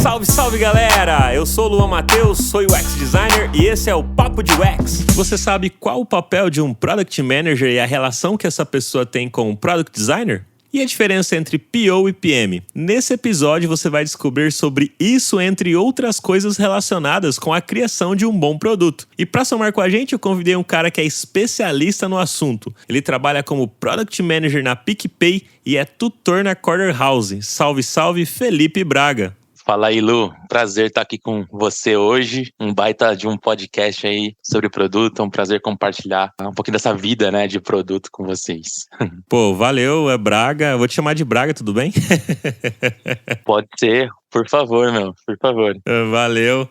Salve, salve galera! Eu sou o Luan Matheus, sou UX Designer e esse é o Papo de UX. Você sabe qual o papel de um Product Manager e a relação que essa pessoa tem com o Product Designer? E a diferença entre PO e PM? Nesse episódio você vai descobrir sobre isso, entre outras coisas relacionadas com a criação de um bom produto. E para somar com a gente, eu convidei um cara que é especialista no assunto. Ele trabalha como Product Manager na PicPay e é tutor na Corner House. Salve, salve, Felipe Braga! Fala aí, Lu. Prazer estar aqui com você hoje. Um baita de um podcast aí sobre produto. É um prazer compartilhar um pouquinho dessa vida, né, de produto com vocês. Pô, valeu, é Braga. Eu vou te chamar de Braga, tudo bem? Pode ser. Por favor, por favor. Valeu.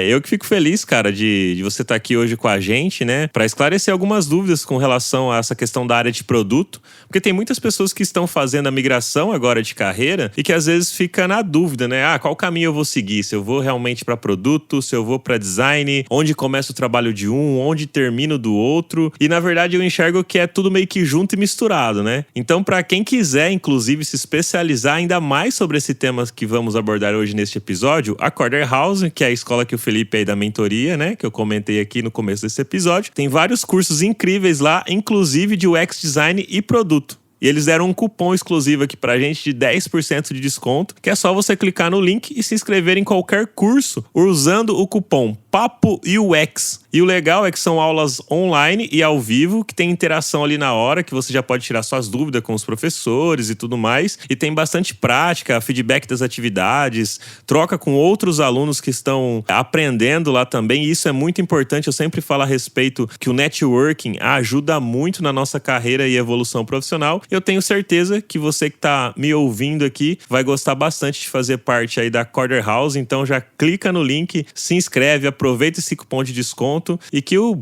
Eu que fico feliz, cara, de você estar aqui hoje com a gente, né? Para esclarecer algumas dúvidas com relação a essa questão da área de produto. Porque tem muitas pessoas que estão fazendo a migração agora de carreira e que às vezes fica na dúvida, né? Qual caminho eu vou seguir? Se eu vou realmente para produto, se eu vou para design, onde começa o trabalho de um, onde termina o do outro. E na verdade eu enxergo que é tudo meio que junto e misturado, né? Então, para quem quiser, inclusive, se especializar ainda mais sobre esse tema que vamos abordar hoje neste episódio, a Corner House, que é a escola que o Felipe aí da mentoria, né, que eu comentei aqui no começo desse episódio, tem vários cursos incríveis lá, inclusive de UX Design e produto. E eles deram um cupom exclusivo aqui pra gente de 10% de desconto, que é só você clicar no link e se inscrever em qualquer curso usando o cupom Papo UX. E o legal é que são aulas online e ao vivo, que tem interação ali na hora, que você já pode tirar suas dúvidas com os professores e tudo mais. E tem bastante prática, feedback das atividades, troca com outros alunos que estão aprendendo lá também. E isso é muito importante, eu sempre falo a respeito que o networking ajuda muito na nossa carreira e evolução profissional. Eu tenho certeza que você que está me ouvindo aqui vai gostar bastante de fazer parte aí da Corner House. Então já clica no link, se inscreve, aproveita esse cupom de desconto e que o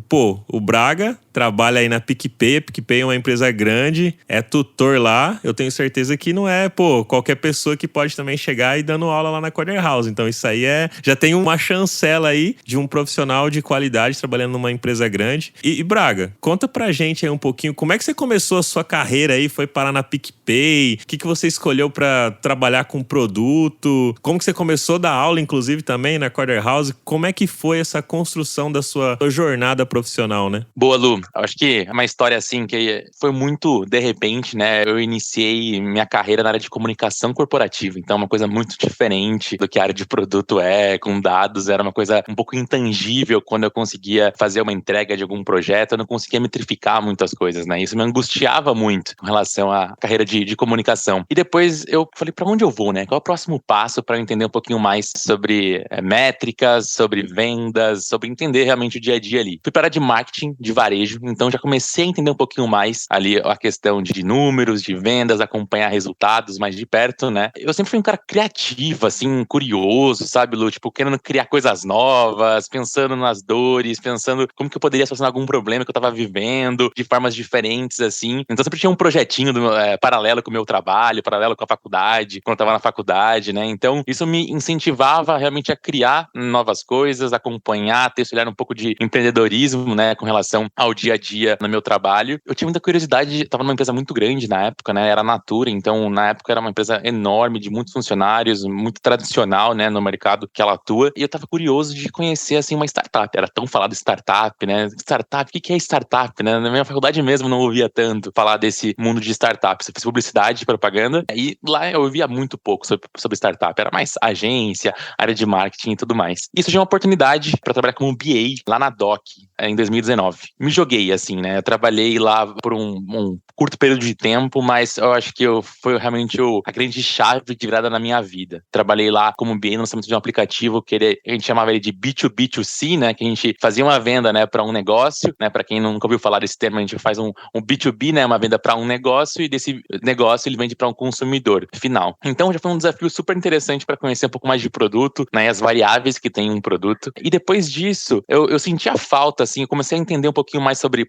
Braga trabalha aí na PicPay. A PicPay é uma empresa grande, é tutor lá. Eu tenho certeza que não é, qualquer pessoa que pode também chegar e dando aula lá na Corner House. Então isso aí já tem uma chancela aí de um profissional de qualidade trabalhando numa empresa grande. E Braga, conta pra gente aí um pouquinho, como é que você começou a sua carreira aí, foi parar na PicPay? O que você escolheu pra trabalhar com produto? Como que você começou a dar aula, inclusive, também na Corner House? Como é que foi essa construção da sua jornada profissional, né? Boa, Lu. Acho que é uma história assim que foi muito de repente, né? Eu iniciei minha carreira na área de comunicação corporativa, então uma coisa muito diferente do que a área de produto com dados, era uma coisa um pouco intangível. Quando eu conseguia fazer uma entrega de algum projeto, eu não conseguia metrificar muitas coisas, né? Isso me angustiava muito com relação à carreira de comunicação. E depois eu falei, pra onde eu vou, né? Qual é o próximo passo para eu entender um pouquinho mais sobre métricas, sobre vendas, sobre entender realmente o dia a dia ali. Fui para a área de marketing, de varejo, então já comecei a entender um pouquinho mais ali a questão de números, de vendas, acompanhar resultados mais de perto, né? Eu sempre fui um cara criativo, assim, curioso, sabe, Lu? Tipo, querendo criar coisas novas, pensando nas dores, pensando como que eu poderia solucionar algum problema que eu tava vivendo, de formas diferentes, assim. Então sempre tinha um projetinho paralelo com o meu trabalho, paralelo com a faculdade, quando eu tava na faculdade, né? Então isso me incentivava realmente a criar novas coisas, acompanhar, ter esse olhar um pouco de empreendedorismo, né, com relação ao dia a dia no meu trabalho. Eu tinha muita curiosidade, estava numa empresa muito grande na época, né, era a Natura, então na época era uma empresa enorme, de muitos funcionários, muito tradicional, né, no mercado que ela atua, e eu estava curioso de conhecer, assim, uma startup. Era tão falado startup, né, startup, o que é startup, né, na minha faculdade mesmo não ouvia tanto falar desse mundo de startups. Eu fiz publicidade e propaganda, e lá eu ouvia muito pouco sobre startup, era mais agência, área de marketing e tudo mais. E surgiu uma oportunidade para trabalhar como BA lá na Doc, em 2019. Me joguei, assim, né? Eu trabalhei lá por um curto período de tempo, mas eu acho que foi realmente a grande chave de virada na minha vida. Trabalhei lá como BA no lançamento de um aplicativo que a gente chamava ele de B2B2C, né? Que a gente fazia uma venda, né, para um negócio, né? Para quem nunca ouviu falar desse termo, a gente faz um B2B, né? Uma venda para um negócio, e desse negócio ele vende para um consumidor final. Então já foi um desafio super interessante para conhecer um pouco mais de produto, né? As variáveis que tem um produto. E depois disso, eu senti a falta, assim, eu comecei a entender um pouquinho mais sobre,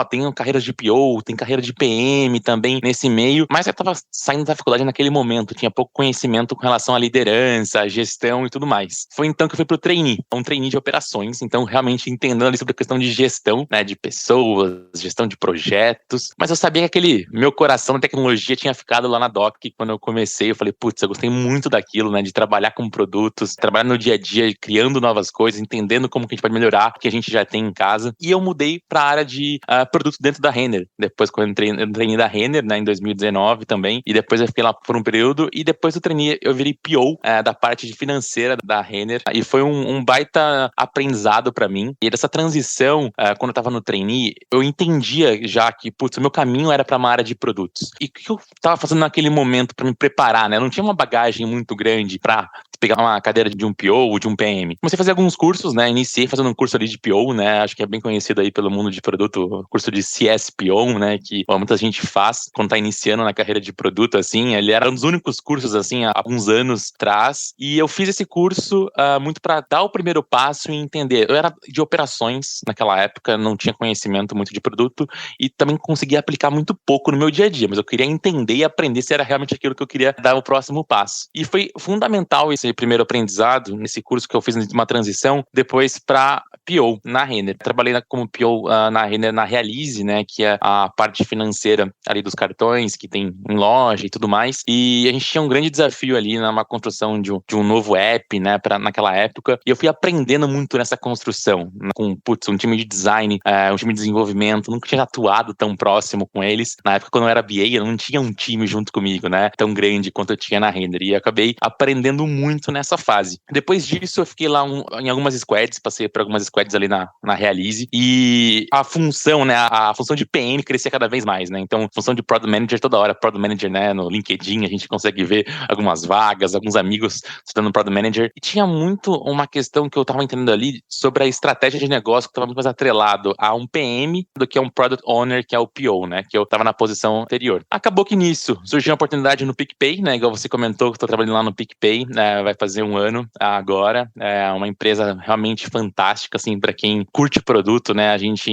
tem carreiras de PO, tem carreira de PM também nesse meio, mas eu tava saindo da faculdade naquele momento, tinha pouco conhecimento com relação à liderança, gestão e tudo mais. Foi então que eu fui pro trainee, um trainee de operações, então realmente entendendo ali sobre a questão de gestão, né, de pessoas, gestão de projetos, mas eu sabia que aquele meu coração na tecnologia tinha ficado lá na Doc, quando eu comecei, eu falei, eu gostei muito daquilo, né, de trabalhar com produtos, trabalhar no dia a dia, criando novas coisas, entendendo como que a gente pode melhorar o que a gente já tem em casa, e eu mudei para a área de produtos dentro da Renner, depois quando eu entrei da Renner, né, em 2019 também, e depois eu fiquei lá por um período, e depois eu virei PO da parte de financeira da Renner, e foi um baita aprendizado para mim, e dessa transição, quando eu tava no trainee, eu entendia já que, o meu caminho era para uma área de produtos, e o que eu tava fazendo naquele momento para me preparar, né, eu não tinha uma bagagem muito grande para pegar uma cadeira de um PO ou de um PM. Comecei a fazer alguns cursos, né? Iniciei fazendo um curso ali de PO, né? Acho que é bem conhecido aí pelo mundo de produto, curso de CSPO, né? Que muita gente faz quando tá iniciando na carreira de produto, assim. Ele era um dos únicos cursos, assim, há alguns anos atrás. E eu fiz esse curso muito para dar o primeiro passo e entender. Eu era de operações naquela época, não tinha conhecimento muito de produto e também conseguia aplicar muito pouco no meu dia a dia, mas eu queria entender e aprender se era realmente aquilo que eu queria dar o próximo passo. E foi fundamental esse primeiro aprendizado nesse curso que eu fiz uma transição depois para PO na Renner. Trabalhei como PO na Renner, na Realize, né, que é a parte financeira ali dos cartões que tem em loja e tudo mais. E a gente tinha um grande desafio ali na construção de um novo app, né, naquela época. E eu fui aprendendo muito nessa construção, né, com um time de design, um time de desenvolvimento. Nunca tinha atuado tão próximo com eles. Na época, quando eu era BA, eu não tinha um time junto comigo, né, tão grande quanto eu tinha na Renner. E eu acabei aprendendo muito nessa fase. Depois disso, eu fiquei lá em algumas squads, passei por algumas squads ali na Realize, e a função, né, a função de PM crescia cada vez mais, né, então, função de Product Manager toda hora, Product Manager, né, no LinkedIn, a gente consegue ver algumas vagas, alguns amigos estudando Product Manager, e tinha muito uma questão que eu tava entendendo ali sobre a estratégia de negócio que tava muito mais atrelado a um PM do que a um Product Owner, que é o PO, né, que eu tava na posição anterior. Acabou que nisso surgiu uma oportunidade no PicPay, né, igual você comentou, que eu tô trabalhando lá no PicPay, né, vai fazer um ano agora, é uma empresa realmente fantástica, assim, para quem curte produto, né, a gente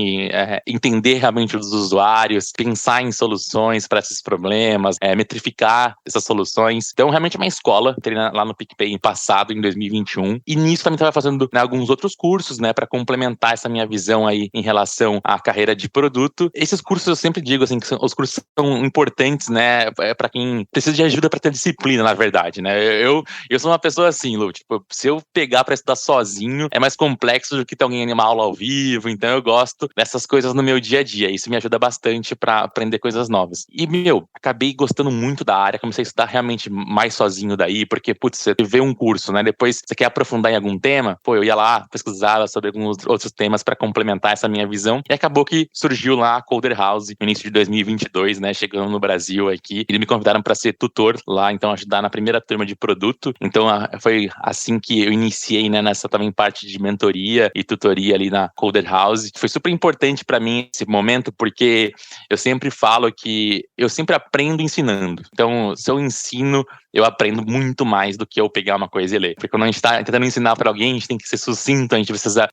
entender realmente os usuários, pensar em soluções para esses problemas, metrificar essas soluções. Então, realmente é uma escola, entrei lá no PicPay passado, em 2021, e nisso também estava fazendo, né, alguns outros cursos, né, para complementar essa minha visão aí em relação à carreira de produto. Esses cursos eu sempre digo, assim, que os cursos são importantes, né, para quem precisa de ajuda para ter disciplina, na verdade, né. Eu sou uma pessoa assim, Lu, tipo, se eu pegar para estudar sozinho, é mais complexo do que ter alguém em uma aula ao vivo, então eu gosto dessas coisas no meu dia a dia, isso me ajuda bastante para aprender coisas novas. E, acabei gostando muito da área, comecei a estudar realmente mais sozinho daí, porque, você vê um curso, né, depois você quer aprofundar em algum tema, eu ia lá, pesquisava sobre alguns outros temas para complementar essa minha visão, e acabou que surgiu lá a Coder House, no início de 2022, né, chegando no Brasil aqui, e me convidaram para ser tutor lá, então ajudar na primeira turma de produto, então foi assim que eu iniciei, né, nessa também parte de mentoria e tutoria ali na Coder House. Foi super importante para mim esse momento, porque eu sempre falo que eu sempre aprendo ensinando. Então, se eu ensino, eu aprendo muito mais do que eu pegar uma coisa e ler. Porque quando a gente está tentando ensinar para alguém, a gente tem que ser sucinto, a gente precisa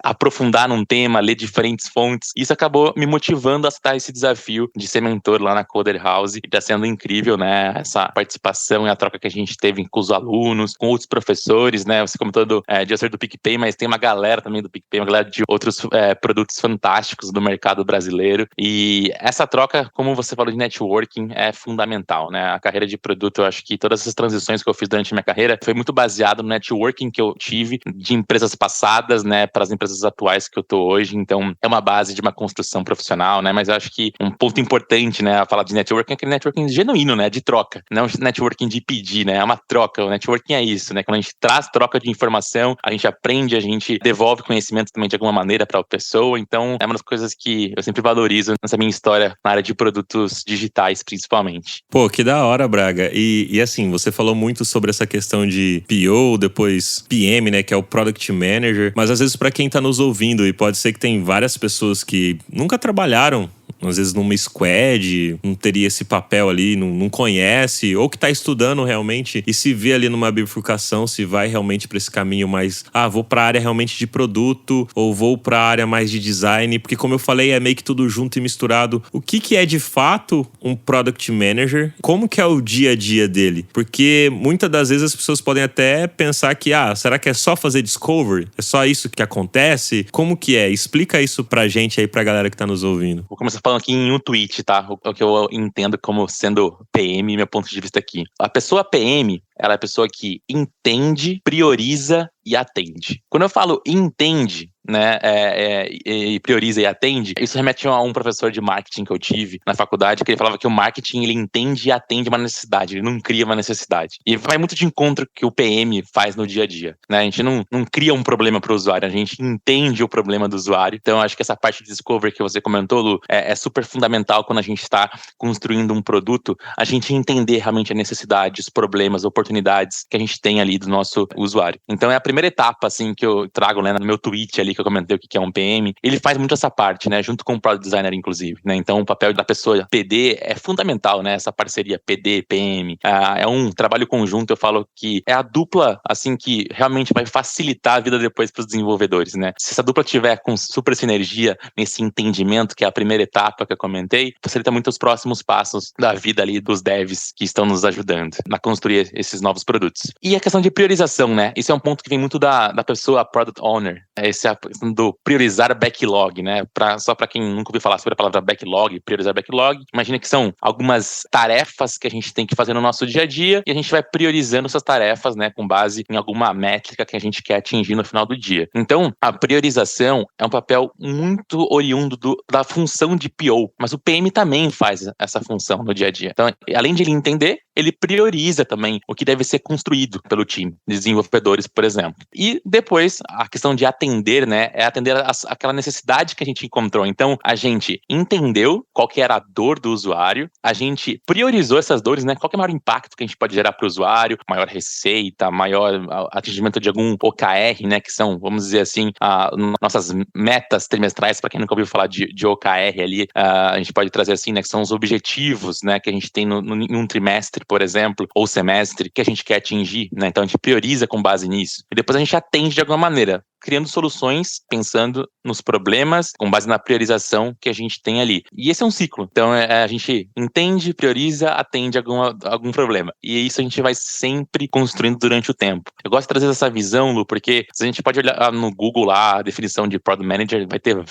aprofundar num tema, ler diferentes fontes. Isso acabou me motivando a aceitar esse desafio de ser mentor lá na Coder House. E está sendo incrível, né? Essa participação e a troca que a gente teve com os alunos, com outros professores, né? Você comentou de eu ser do PicPay, mas tem uma galera também do PicPay, uma galera de outros produtos fantásticos do mercado brasileiro. E essa troca, como você falou de networking, é fundamental, né? A carreira de produto, eu acho que todas essas transições que eu fiz durante a minha carreira foi muito baseado no networking que eu tive de empresas passadas, né, para as empresas atuais que eu tô hoje. Então, é uma base de uma construção profissional, né? Mas eu acho que um ponto importante, né, a falar de networking é aquele networking genuíno, né, de troca, não networking de pedir, né? É uma troca. O networking é isso, né? Quando a gente traz troca de informação, a gente aprende, a gente devolve conhecimento também de alguma maneira para a pessoa. Então, é uma das coisas que eu sempre valorizo nessa minha história na área de produtos digitais, principalmente. Pô, que da hora, Braga. E assim, você falou muito sobre essa questão de PO, depois PM, né, que é o Product Manager. Mas às vezes para quem tá nos ouvindo, e pode ser que tem várias pessoas que nunca trabalharam às vezes numa squad, não teria esse papel ali, não conhece, ou que tá estudando realmente e se vê ali numa bifurcação, se vai realmente para esse caminho mais, vou para a área realmente de produto ou vou para a área mais de design, porque como eu falei, é meio que tudo junto e misturado. O que é de fato um product manager? Como que é o dia a dia dele? Porque muitas das vezes as pessoas podem até pensar que, será que é só fazer discovery? É só isso que acontece? Como que é? Explica isso pra gente aí, pra galera que tá nos ouvindo. Vou começar falando aqui em um tweet, tá? O que eu entendo como sendo PM, meu ponto de vista aqui. A pessoa PM, ela é a pessoa que entende, prioriza e atende. Quando eu falo entende, né, e prioriza e atende, isso remete a um professor de marketing que eu tive na faculdade, que ele falava que o marketing, ele entende e atende uma necessidade, ele não cria uma necessidade. E vai muito de encontro que o PM faz no dia a dia, né? A gente não cria um problema para o usuário, a gente entende o problema do usuário. Então, acho que essa parte de discovery que você comentou, Lu, é super fundamental quando a gente está construindo um produto, a gente entender realmente a necessidade, os problemas, oportunidades que a gente tem ali do nosso usuário. Então, é a primeira etapa, assim, que eu trago, né, no meu tweet ali, que eu comentei o que é um PM. Ele faz muito essa parte, né, junto com o Product Designer, inclusive, né? Então, o papel da pessoa PD é fundamental, né, essa parceria PD, PM. É um trabalho conjunto, eu falo que é a dupla, assim, que realmente vai facilitar a vida depois para os desenvolvedores, né? Se essa dupla tiver com super sinergia nesse entendimento, que é a primeira etapa que eu comentei, facilita muito os próximos passos da vida ali dos devs que estão nos ajudando a construir esses novos produtos. E a questão de priorização, né? Isso é um ponto que vem muito da pessoa Product Owner. Esse é a questão do priorizar backlog, né? Só para quem nunca ouviu falar sobre a palavra backlog, priorizar backlog, imagina que são algumas tarefas que a gente tem que fazer no nosso dia a dia e a gente vai priorizando essas tarefas, né? Com base em alguma métrica que a gente quer atingir no final do dia. Então, a priorização é um papel muito oriundo da função de PO, mas o PM também faz essa função no dia a dia. Então, além de ele entender, ele prioriza também o que deve ser construído pelo time de desenvolvedores, por exemplo. E depois, a questão de atender, né, é atender aquela necessidade que a gente encontrou. Então, a gente entendeu qual que era a dor do usuário, a gente priorizou essas dores, né, qual que é o maior impacto que a gente pode gerar para o usuário, maior receita, maior atingimento de algum OKR, né, que são, vamos dizer assim, nossas metas trimestrais, para quem nunca ouviu falar de OKR ali, a gente pode trazer assim, né, que são os objetivos, né, que a gente tem em um trimestre, por exemplo, ou semestre, que a gente quer atingir, né? Então a gente prioriza com base nisso. E depois a gente atende de alguma maneira, criando soluções, pensando nos problemas, com base na priorização que a gente tem ali. E esse é um ciclo. Então a gente entende, prioriza, atende algum problema. E isso a gente vai sempre construindo durante o tempo. Eu gosto de trazer essa visão, Lu, porque a gente pode olhar no Google lá, a definição de Product Manager,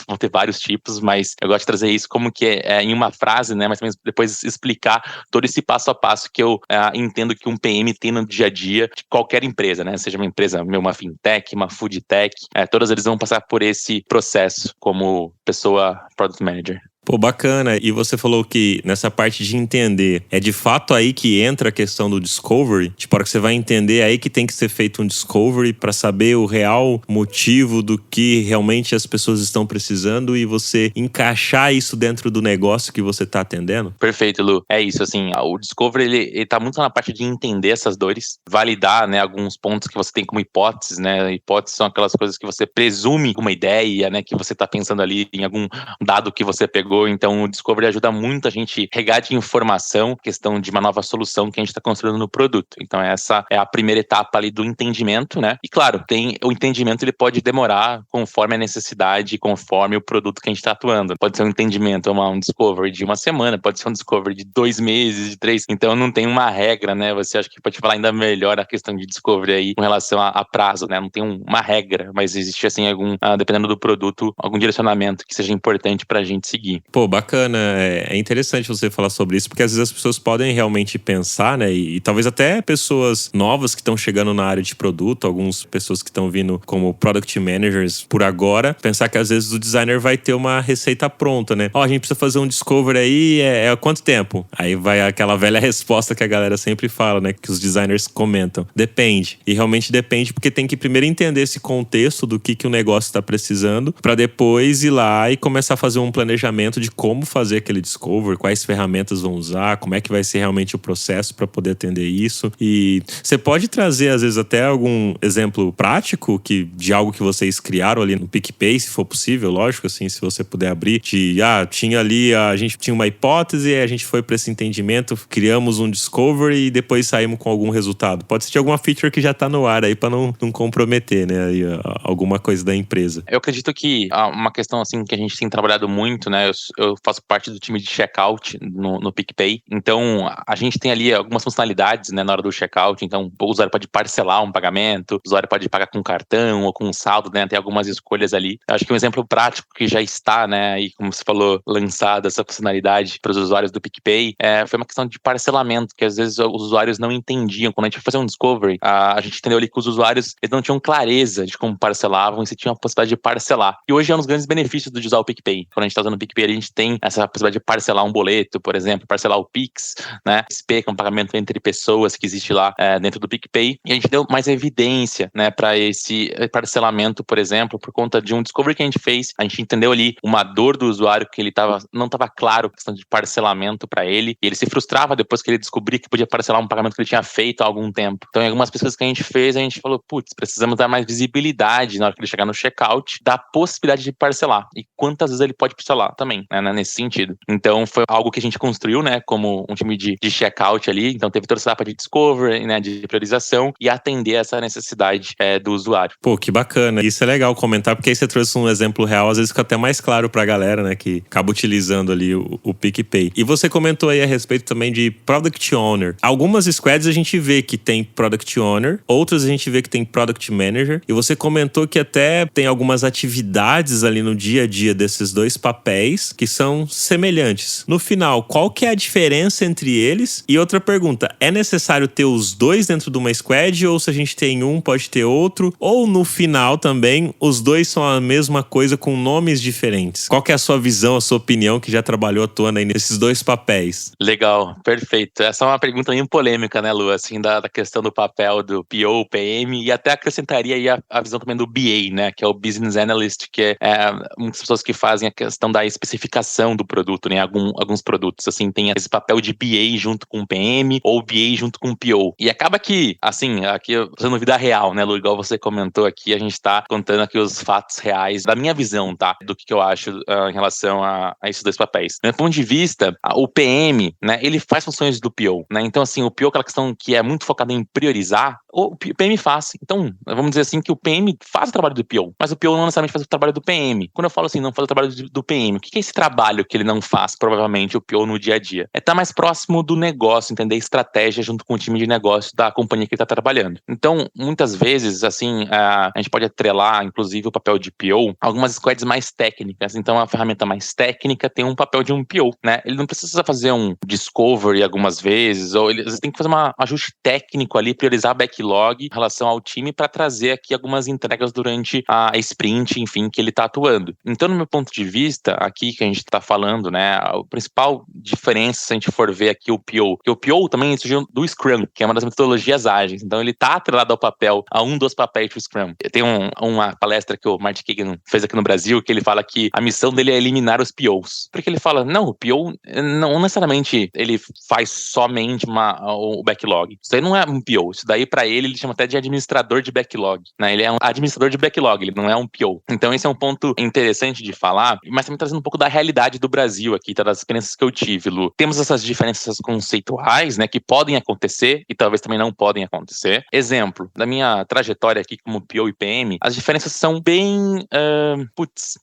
vão ter vários tipos, mas eu gosto de trazer isso como que é em uma frase, né? Mas depois explicar todo esse passo a passo que eu entendo que um PM tem no dia a dia de qualquer empresa, né? Seja uma empresa, uma fintech, uma foodtech, todas eles vão passar por esse processo como pessoa Product Manager. Pô, bacana. E você falou que nessa parte de entender, é de fato aí que entra a questão do discovery? Tipo, a hora que você vai entender, é aí que tem que ser feito um discovery para saber o real motivo do que realmente as pessoas estão precisando e você encaixar isso dentro do negócio que você tá atendendo? Perfeito, Lu. É isso, assim, o discovery, ele tá muito na parte de entender essas dores, validar, né, alguns pontos que você tem como hipóteses, né? Hipóteses são aquelas coisas que você presume uma ideia, né, que você tá pensando ali em algum dado que você pegou. Então o discovery ajuda muito a gente regar de informação, questão de uma nova solução que a gente está construindo no produto. Então essa é a primeira etapa ali do entendimento, né? E claro, o entendimento ele pode demorar conforme a necessidade, conforme o produto que a gente está atuando. Pode ser um entendimento, um discovery de uma semana, pode ser um discovery de 2 meses, de 3. Então não tem uma regra, né? Você acha que pode falar ainda melhor a questão de discovery aí com relação a prazo, né? Não tem uma regra, mas existe assim dependendo do produto, algum direcionamento que seja importante para a gente seguir. Pô, bacana. É interessante você falar sobre isso, porque às vezes as pessoas podem realmente pensar, né? E talvez até pessoas novas que estão chegando na área de produto, algumas pessoas que estão vindo como product managers por agora, pensar que às vezes o designer vai ter uma receita pronta, né? A gente precisa fazer um discovery aí, há quanto tempo? Aí vai aquela velha resposta que a galera sempre fala, né? Que os designers comentam. Depende. E realmente depende, porque tem que primeiro entender esse contexto do que o negócio está precisando, para depois ir lá e começar a fazer um planejamento conhecimento de como fazer aquele discovery, quais ferramentas vão usar, como é que vai ser realmente o processo para poder atender isso. E você pode trazer, às vezes, até algum exemplo prático de algo que vocês criaram ali no PicPay, se for possível, lógico, assim, se você puder abrir, tinha ali, a gente tinha uma hipótese, a gente foi para esse entendimento, criamos um discovery e depois saímos com algum resultado. Pode ser de alguma feature que já tá no ar aí para não comprometer, né, aí, alguma coisa da empresa. Eu acredito que uma questão assim que a gente tem trabalhado muito, né, eu faço parte do time de checkout no PicPay, então a gente tem ali algumas funcionalidades, né, na hora do checkout, então o usuário pode parcelar um pagamento, o usuário pode pagar com cartão ou com saldo, né, tem algumas escolhas ali. Eu acho que um exemplo prático que já está, né, e como você falou, lançada essa funcionalidade para os usuários do PicPay, foi uma questão de parcelamento, que às vezes os usuários não entendiam. Quando a gente foi fazer um discovery, a gente entendeu ali que os usuários eles não tinham clareza de como parcelavam e se tinham a possibilidade de parcelar. E hoje é um dos grandes benefícios de usar o PicPay. Quando a gente está usando o PicPay, a gente tem essa possibilidade de parcelar um boleto, por exemplo, parcelar o Pix, né, SP, que é um pagamento entre pessoas que existe lá dentro do PicPay. E a gente deu mais evidência, né, para esse parcelamento, por exemplo, por conta de um discovery que a gente fez. A gente entendeu ali uma dor do usuário que ele não estava claro a questão de parcelamento para ele, e ele se frustrava depois que ele descobria que podia parcelar um pagamento que ele tinha feito há algum tempo. Então, em algumas pesquisas que a gente fez, a gente falou, precisamos dar mais visibilidade na hora que ele chegar no checkout, da possibilidade de parcelar, e quantas vezes ele pode parcelar também, né, nesse sentido. Então, foi algo que a gente construiu, né, como um time de checkout ali, então teve toda essa etapa de discovery, né, de priorização, e atender essa necessidade do usuário. Pô, que bacana. Isso é legal comentar, porque aí você trouxe um exemplo real, às vezes fica até mais claro pra galera, né, que acaba utilizando ali o PicPay. E você comentou aí a respeito também de Product Owner. Algumas squads a gente vê que tem Product Owner, outras a gente vê que tem Product Manager, e você comentou que até tem algumas atividades ali no dia a dia desses dois papéis que são semelhantes. No final, qual que é a diferença entre eles? E outra pergunta, é necessário ter os dois dentro de uma squad, ou se a gente tem um, pode ter outro? Ou no final também, os dois são a mesma coisa com nomes diferentes? Qual que é a sua visão, a sua opinião, que já trabalhou atuando aí nesses dois papéis? Legal, perfeito. Essa é uma pergunta meio polêmica, né, Lu? Assim, da questão do papel do PO, PM, e até acrescentaria aí a visão também do BA, né, que é o Business Analyst, que é muitas pessoas que fazem a questão da especificação do produto, né, alguns produtos, assim, tem esse papel de BA junto com o PM, ou BA junto com o PO. E acaba que, assim, aqui fazendo vida real, né, Lu, igual você comentou aqui, a gente tá contando aqui os fatos reais da minha visão, tá, do que eu acho em relação a esses dois papéis. Do meu ponto de vista, o PM, né, ele faz funções do PO, né, então, assim, o PO, aquela questão que é muito focada em priorizar, o PM faz. Então, vamos dizer assim que o PM faz o trabalho do PO, mas o PO não necessariamente faz o trabalho do PM. Quando eu falo assim, não faz o trabalho do PM, o que é esse trabalho que ele não faz, provavelmente, o PO no dia a dia? É estar mais próximo do negócio, entender estratégia junto com o time de negócio da companhia que ele está trabalhando. Então, muitas vezes, assim, a gente pode atrelar, inclusive, o papel de PO a algumas squads mais técnicas. Então, a ferramenta mais técnica tem um papel de um PO, né? Ele não precisa fazer um discovery algumas vezes, ou ele tem que fazer um ajuste técnico ali, priorizar a backlog em relação ao time para trazer aqui algumas entregas durante a sprint, enfim, que ele está atuando. Então, no meu ponto de vista, aqui que a gente está falando, né, a principal diferença, se a gente for ver aqui o PO, que o PO também surgiu do Scrum, que é uma das metodologias ágeis. Então, ele está atrelado ao papel, a um dos papéis do Scrum. Tem uma palestra que o Martin Kagan fez aqui no Brasil, que ele fala que a missão dele é eliminar os POs. Porque ele fala, não, o PO não necessariamente ele faz somente o backlog. Isso aí não é um PO. Isso daí, para ele chama até de administrador de backlog, né? Ele é um administrador de backlog, ele não é um PO. Então, esse é um ponto interessante de falar, mas também trazendo um pouco da realidade do Brasil aqui, tá? Das experiências que eu tive, Lu. Temos essas diferenças conceituais, né, que podem acontecer e talvez também não podem acontecer. Exemplo, da minha trajetória aqui como PO e PM, as diferenças são bem,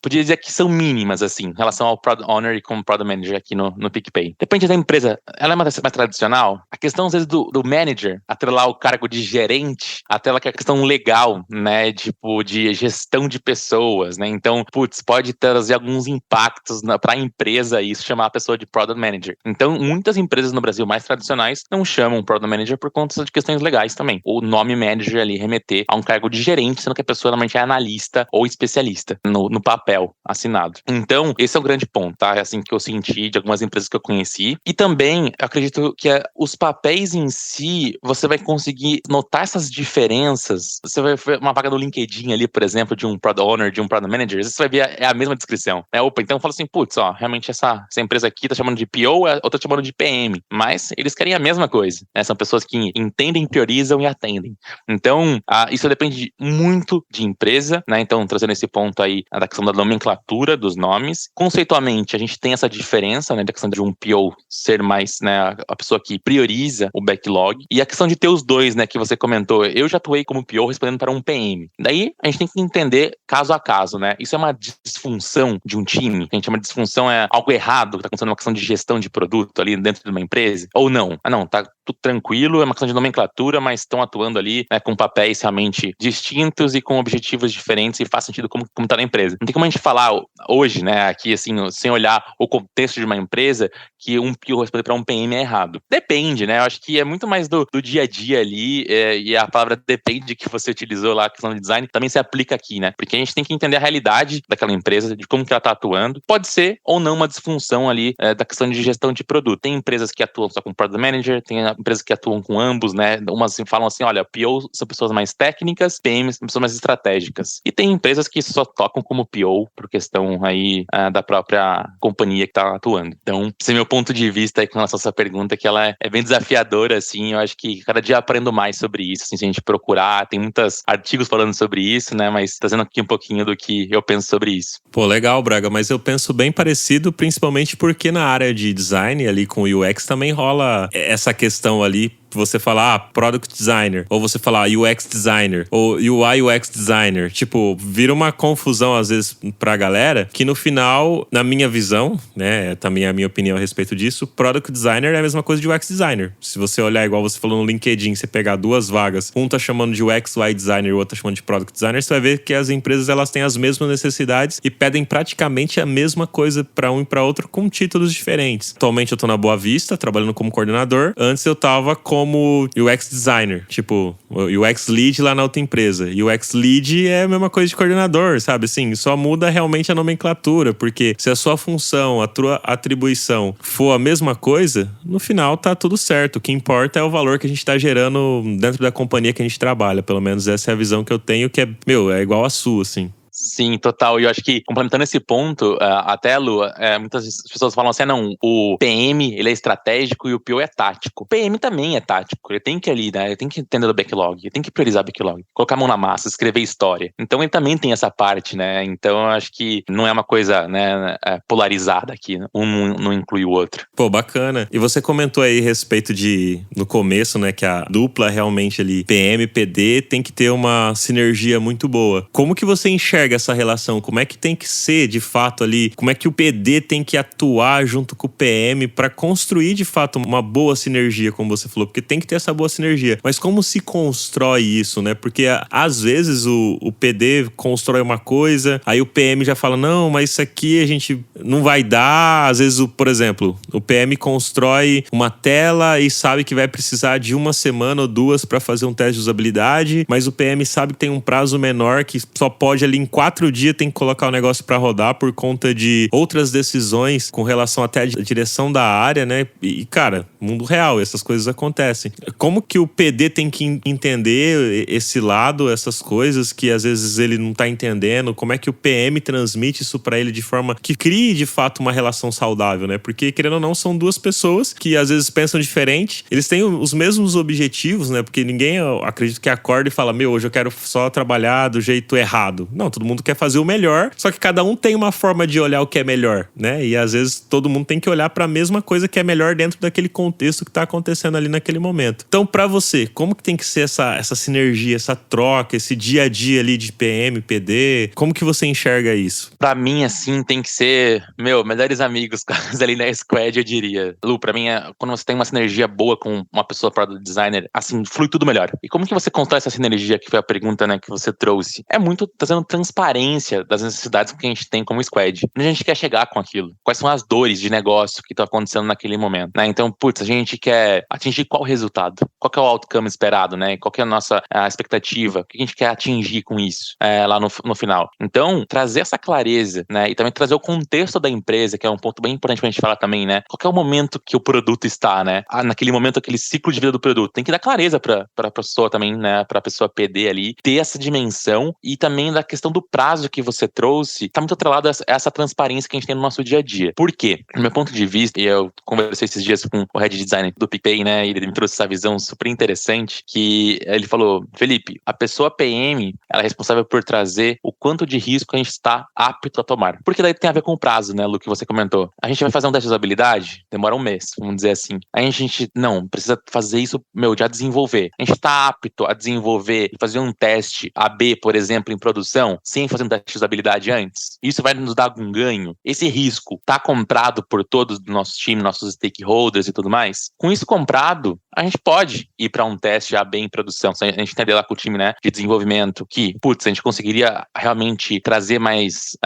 podia dizer que são mínimas, assim, em relação ao Product Owner e como Product Manager aqui no PicPay. Depende da empresa, ela é mais tradicional. A questão, às vezes, do manager, atrelar o cargo de gerente, até a questão legal, né, tipo, de gestão de pessoas, né, então, pode trazer alguns impactos para a empresa e isso chamar a pessoa de Product Manager. Então, muitas empresas no Brasil mais tradicionais não chamam Product Manager por conta de questões legais também. O nome Manager ali remeter a um cargo de gerente, sendo que a pessoa normalmente é analista ou especialista no papel assinado. Então, esse é o grande ponto, tá? É assim que eu senti de algumas empresas que eu conheci. E também, eu acredito que os papéis em si, você vai conseguir notar essas diferenças. Você vai ver uma vaga no LinkedIn ali, por exemplo, de um Product Owner, de um Product Manager, você vai ver a mesma descrição. Né? Opa, então eu falo assim, putz, ó, realmente essa empresa aqui tá chamando de PO, a outra tá chamando de PM, mas eles querem a mesma coisa, né? São pessoas que entendem, priorizam e atendem. Então, isso depende muito de empresa, né? Então, trazendo esse ponto aí da questão da nomenclatura dos nomes. Conceitualmente, a gente tem essa diferença, né? Da questão de um PO ser mais, né? A pessoa que prioriza o backlog. E a questão de ter os dois, né? Que você comentou. Eu já atuei como PO respondendo para um PM. Daí, a gente tem que entender caso a caso, né? Isso é uma disfunção de um time. A gente chama de disfunção, é algo errado que tá acontecendo, uma questão de gestão de produto ali dentro de uma empresa. Ou não. Não, tá tudo tranquilo, é uma questão de nomenclatura, mas estão atuando ali, né, com papéis realmente distintos e com objetivos diferentes e faz sentido como tá na empresa. Não tem como a gente falar hoje, né, aqui assim, sem olhar o contexto de uma empresa, que um PO responder para um PM é errado. Depende, né? Eu acho que é muito mais do dia a dia ali, e a palavra depende que você utilizou lá, a questão de design, também se aplica aqui, né? Porque a gente tem que entender a realidade daquela empresa, de como que ela tá atuando. Pode ser ou não uma disfunção ali da questão de gestão de produto. Tem empresas que atuam só com Product Manager, tem empresas que atuam com ambos, né? Umas falam assim, olha, PO são pessoas mais técnicas, PM são pessoas mais estratégicas. E tem empresas que só tocam como PO por questão aí da própria companhia que tá atuando. Então, esse é meu ponto de vista aí com relação a essa pergunta, que ela é bem desafiadora, assim. Eu acho que cada dia aprendo mais sobre isso, assim, se a gente procurar. Tem muitos artigos falando sobre isso, né? Mas trazendo aqui um pouquinho do que eu penso sobre isso. Pô, legal, Braga, mas eu penso bem parecido, principalmente porque na área de design, ali com o UX, também rola essa questão ali. Você falar Product Designer, ou você falar UX Designer, ou UI UX Designer. Tipo, vira uma confusão às vezes pra galera, que no final, na minha visão, né, também a minha opinião a respeito disso, Product Designer é a mesma coisa de UX Designer. Se você olhar igual você falou no LinkedIn, você pegar duas vagas, um tá chamando de UX UI Designer e o outro tá chamando de Product Designer, você vai ver que as empresas elas têm as mesmas necessidades e pedem praticamente a mesma coisa pra um e pra outro com títulos diferentes. Atualmente eu tô na Boa Vista, trabalhando como coordenador. Antes eu tava como UX Designer, tipo, UX Lead lá na outra empresa. UX Lead é a mesma coisa de coordenador, sabe? Assim, só muda realmente a nomenclatura, porque se a sua função, a tua atribuição for a mesma coisa, no final tá tudo certo. O que importa é o valor que a gente tá gerando dentro da companhia que a gente trabalha. Pelo menos essa é a visão que eu tenho, que é igual a sua, assim. Sim, total. E eu acho que, complementando esse ponto, até, Lu, muitas pessoas falam assim, não, o PM, ele é estratégico e o PO é tático. O PM também é tático. Ele tem que ali, né? Ele tem que entender do backlog, ele tem que priorizar o backlog, colocar a mão na massa, escrever história. Então, ele também tem essa parte, né? Então, eu acho que não é uma coisa, né, polarizada aqui. Um não inclui o outro. Pô, bacana. E você comentou aí a respeito no começo, né, que a dupla realmente ali, PM, PD, tem que ter uma sinergia muito boa. Como que você enxerga essa relação? Como é que tem que ser, de fato, ali? Como é que o PD tem que atuar junto com o PM para construir, de fato, uma boa sinergia, como você falou? Porque tem que ter essa boa sinergia. Mas como se constrói isso, né? Porque, às vezes, o PD constrói uma coisa, aí o PM já fala, não, mas isso aqui a gente não vai dar. Às vezes, por exemplo, o PM constrói uma tela e sabe que vai precisar de 1 semana ou 2 para fazer um teste de usabilidade, mas o PM sabe que tem um prazo menor, que só pode ali em 4 dias tem que colocar o negócio para rodar por conta de outras decisões com relação até à direção da área, né? E, cara, mundo real, essas coisas acontecem. Como que o PD tem que entender esse lado, essas coisas que às vezes ele não tá entendendo? Como é que o PM transmite isso para ele de forma que crie, de fato, uma relação saudável, né? Porque, querendo ou não, são duas pessoas que às vezes pensam diferente. Eles têm os mesmos objetivos, né? Porque ninguém, eu acredito que acorda e fala, hoje eu quero só trabalhar do jeito errado. Não, todo mundo quer fazer o melhor, só que cada um tem uma forma de olhar o que é melhor, né? E às vezes todo mundo tem que olhar para a mesma coisa que é melhor dentro daquele contexto que tá acontecendo ali naquele momento. Então, para você, como que tem que ser essa sinergia, essa troca, esse dia a dia ali de PM, PD? Como que você enxerga isso? Pra mim, assim, tem que ser, melhores amigos quase ali na squad, eu diria. Lu, pra mim, quando você tem uma sinergia boa com uma pessoa product designer, assim, flui tudo melhor. E como que você constrói essa sinergia, que foi a pergunta, né, que você trouxe? É muito trazendo transparência das necessidades que a gente tem como squad. Onde a gente quer chegar com aquilo? Quais são as dores de negócio que estão acontecendo naquele momento, né? Então, a gente quer atingir qual resultado? Qual que é o outcome esperado, né? Qual que é a nossa expectativa? O que a gente quer atingir com isso lá no final? Então, trazer essa clareza, né? E também trazer o contexto da empresa, que é um ponto bem importante pra gente falar também, né? Qual que é o momento que o produto está, né? Naquele momento, aquele ciclo de vida do produto. Tem que dar clareza pra pessoa também, né? Pra pessoa PD ali, ter essa dimensão e também da questão do do prazo que você trouxe tá muito atrelado a essa transparência que a gente tem no nosso dia a dia. Por quê? Do meu ponto de vista, e eu conversei esses dias com o head design do PicPay, né, e ele me trouxe essa visão super interessante, que ele falou: Felipe, a pessoa PM, ela é responsável por trazer o quanto de risco a gente está apto a tomar. Porque daí tem a ver com o prazo, né, Lu, que você comentou. A gente vai fazer um teste de usabilidade, demora um mês, vamos dizer assim. A gente não, precisa fazer isso, já desenvolver. A gente está apto a desenvolver e fazer um teste AB, por exemplo, em produção, sem fazer um teste de usabilidade antes. Isso vai nos dar algum ganho? Esse risco está comprado por todos do nosso time, nossos stakeholders e tudo mais? Com isso comprado, a gente pode ir para um teste AB em produção. A gente entender lá com o time, né, de desenvolvimento que, a gente conseguiria realmente trazer mais,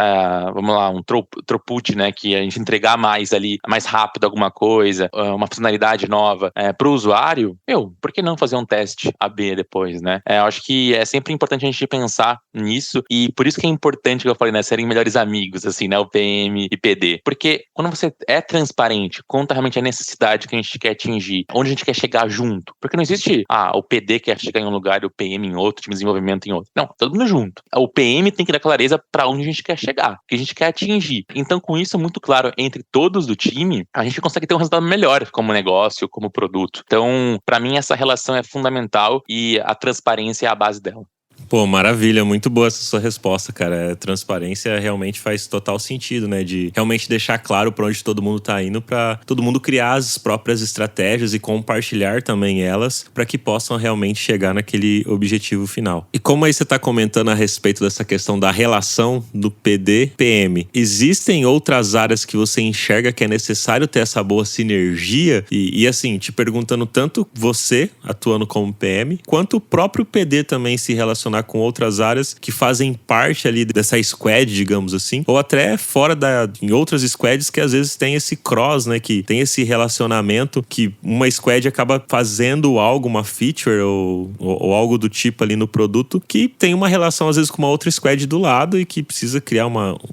vamos lá, um throughput, né, que a gente entregar mais ali, mais rápido alguma coisa, uma funcionalidade nova para o usuário, por que não fazer um teste AB depois, né? Eu acho que é sempre importante a gente pensar nisso, e por isso que é importante, que eu falei, né, serem melhores amigos, assim, né, o PM e PD. Porque quando você é transparente, conta realmente a necessidade que a gente quer atingir, onde a gente quer chegar junto. Porque não existe, o PD quer chegar em um lugar e o PM em outro, time de desenvolvimento em outro. Não, todo mundo junto. O PM tem que dar clareza para onde a gente quer chegar, o que a gente quer atingir. Então, com isso muito claro entre todos do time, a gente consegue ter um resultado melhor como negócio, como produto. Então, para mim, essa relação é fundamental e a transparência é a base dela. Pô, maravilha, muito boa essa sua resposta, cara. Transparência realmente faz total sentido, né? De realmente deixar claro pra onde todo mundo tá indo, pra todo mundo criar as próprias estratégias e compartilhar também elas, pra que possam realmente chegar naquele objetivo final. E como aí você tá comentando a respeito dessa questão da relação do PD-PM, existem outras áreas que você enxerga que é necessário ter essa boa sinergia? E assim, te perguntando tanto você, atuando como PM, quanto o próprio PD também se relacionar com outras áreas que fazem parte ali dessa squad, digamos assim, ou até fora em outras squads que às vezes tem esse cross, né, que tem esse relacionamento que uma squad acaba fazendo algo, uma feature ou algo do tipo ali no produto, que tem uma relação às vezes com uma outra squad do lado e que precisa criar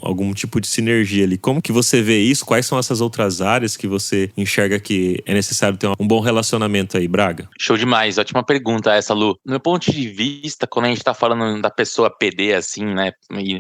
algum tipo de sinergia ali. Como que você vê isso? Quais são essas outras áreas que você enxerga que é necessário ter um bom relacionamento aí, Braga? Show demais, ótima pergunta essa, Lu. Do meu ponto de vista, quando a gente tá falando da pessoa PD, assim, né,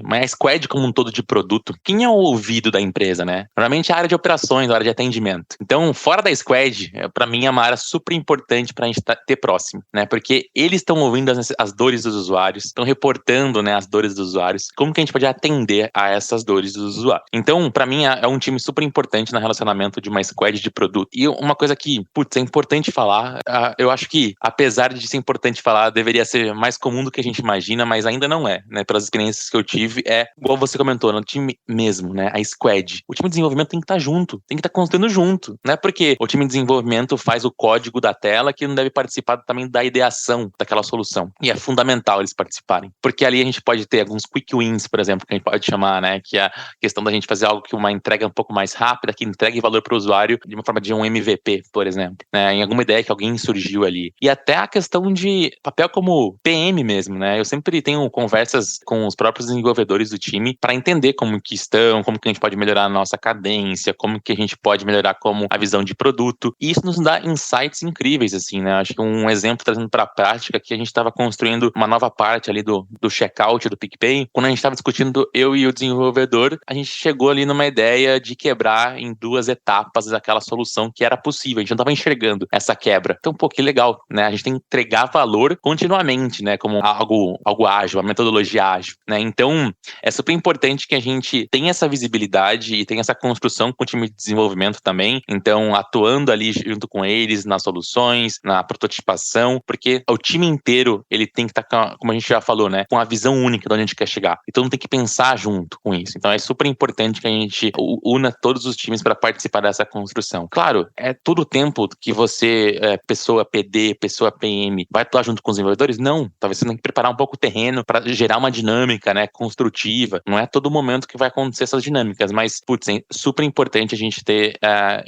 mas a squad como um todo de produto, quem é o ouvido da empresa, né? Normalmente é a área de operações, a área de atendimento. Então, fora da squad, pra mim é uma área super importante pra gente ter próximo, né? Porque eles estão ouvindo as dores dos usuários, estão reportando, né, as dores dos usuários, como que a gente pode atender a essas dores dos usuários. Então, pra mim é um time super importante no relacionamento de uma squad de produto. E uma coisa que, é importante falar, eu acho que, apesar de ser importante falar, deveria ser mais comum do que a gente imagina, mas ainda não é, né? Pelas experiências que eu tive, igual você comentou, no time mesmo, né? A squad. O time de desenvolvimento tem que estar junto, tem que estar construindo junto, né? Porque o time de desenvolvimento faz o código da tela que não deve participar também da ideação daquela solução. E é fundamental eles participarem, porque ali a gente pode ter alguns quick wins, por exemplo, que a gente pode chamar, né? Que é a questão da gente fazer algo que uma entrega um pouco mais rápida, que entregue valor para o usuário de uma forma de um MVP, por exemplo, né? Em alguma ideia que alguém surgiu ali. E até a questão de papel como PM mesmo, né? Eu sempre tenho conversas com os próprios desenvolvedores do time para entender como que estão, como que a gente pode melhorar a nossa cadência, como que a gente pode melhorar como a visão de produto. E isso nos dá insights incríveis, assim, né? Acho que um exemplo trazendo para a prática que a gente estava construindo uma nova parte ali do checkout do PicPay. Quando a gente estava discutindo, eu e o desenvolvedor, a gente chegou ali numa ideia de quebrar em 2 etapas aquela solução que era possível. A gente não estava enxergando essa quebra. Então, que legal, né? A gente tem que entregar valor continuamente, né? Como algo ágil, a metodologia ágil, né? Então, é super importante que a gente tenha essa visibilidade e tenha essa construção com o time de desenvolvimento também. Então, atuando ali junto com eles nas soluções, na prototipação, porque o time inteiro, ele tem que estar, como a gente já falou, né? Com a visão única de onde a gente quer chegar. Então, tem que pensar junto com isso. Então, é super importante que a gente una todos os times para participar dessa construção. Claro, é todo o tempo que você, pessoa PD, pessoa PM, vai atuar junto com os desenvolvedores? Não. Talvez você tenha que preparar um pouco o terreno para gerar uma dinâmica, né, construtiva. Não é todo momento que vai acontecer essas dinâmicas, mas, é super importante a gente ter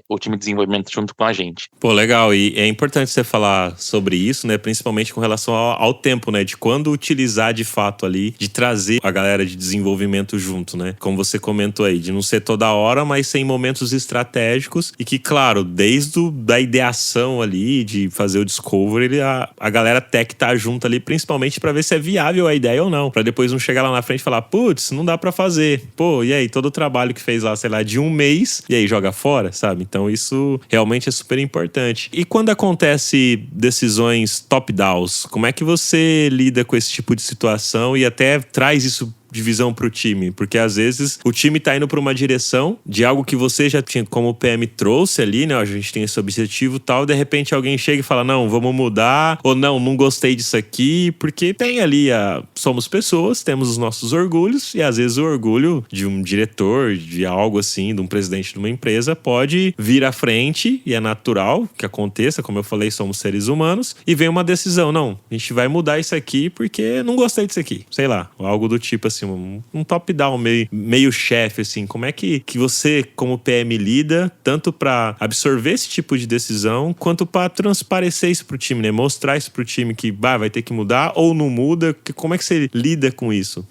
o time de desenvolvimento junto com a gente. Pô, legal. E é importante você falar sobre isso, né, principalmente com relação ao tempo, né, de quando utilizar de fato ali, de trazer a galera de desenvolvimento junto, né, como você comentou aí, de não ser toda hora, mas ser em momentos estratégicos e que, claro, desde da ideação ali, de fazer o discovery, a galera tech tá junto ali, principalmente para ver se se é viável a ideia ou não, pra depois não chegar lá na frente e falar, putz, não dá pra fazer. Pô, e aí, todo o trabalho que fez lá, sei lá, de um mês, e aí joga fora, sabe? Então isso realmente é super importante. E quando acontece decisões top-downs, como é que você lida com esse tipo de situação e até traz isso de visão pro time? Porque às vezes o time tá indo pra uma direção de algo que você já tinha, como o PM trouxe ali, né? A gente tem esse objetivo e tal, de repente alguém chega e fala, não, vamos mudar, ou não gostei disso aqui, porque tem ali somos pessoas, temos os nossos orgulhos, e às vezes o orgulho de um diretor, de algo assim, de um presidente de uma empresa, pode vir à frente, e é natural que aconteça, como eu falei, somos seres humanos, e vem uma decisão, não, a gente vai mudar isso aqui porque não gostei disso aqui, sei lá, algo do tipo assim, um top-down meio chefe, assim. Como é que você, como PM, lida tanto para absorver esse tipo de decisão, quanto para transparecer isso pro time, né? Mostrar isso pro time que vai ter que mudar ou não muda. Como é que você lida com isso?